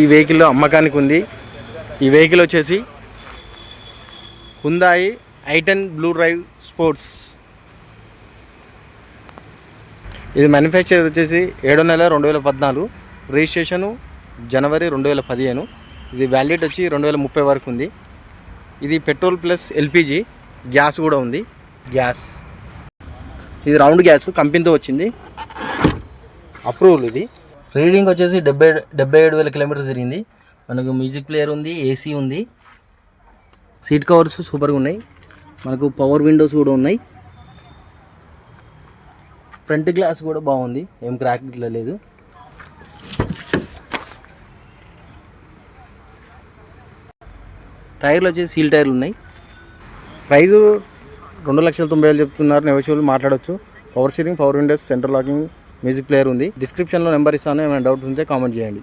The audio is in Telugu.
ఈ వెహికల్ అమ్మకానికి ఉంది. ఈ వెహికల్ వచ్చేసి హుందాయి i10 బ్లూ డ్రైవ్ స్పోర్ట్స్. ఇది మ్యానుఫ్యాక్చర్ వచ్చేసి 7వ నెల 2014, రిజిస్ట్రేషను జనవరి 2015. ఇది వ్యాలిడ్ వచ్చి 2030 వరకు ఉంది. ఇది పెట్రోల్ ప్లస్ ఎల్పిజి, గ్యాస్ కూడా ఉంది. గ్యాస్ ఇది రౌండ్ గ్యాస్ కంపెనీతో వచ్చింది, అప్రూవల్. ఇది రీడింగ్ వచ్చేసి 77,000 కిలోమీటర్స్ తిరిగింది. మనకు మ్యూజిక్ ప్లేయర్ ఉంది, ఏసీ ఉంది, సీట్ కవర్స్ సూపర్గా ఉన్నాయి. మనకు పవర్ విండోస్ కూడా ఉన్నాయి. ఫ్రంట్ గ్లాస్ కూడా బాగుంది, ఏం క్రాక్ ఇట్లా లేదు. టైర్లు వచ్చేసి సీల్ టైర్లు ఉన్నాయి. ప్రైజు 2,90,000 చెప్తున్నారు, నెగోషియబుల్ మాట్లాడవచ్చు. Power steering, power Windows, central locking, music player ఉంది. డిస్క్రిప్షన్లో నెంబర్ ఇస్తాను, ఏమైనా డౌట్స్ ఉంటే కామెంట్ చేయండి.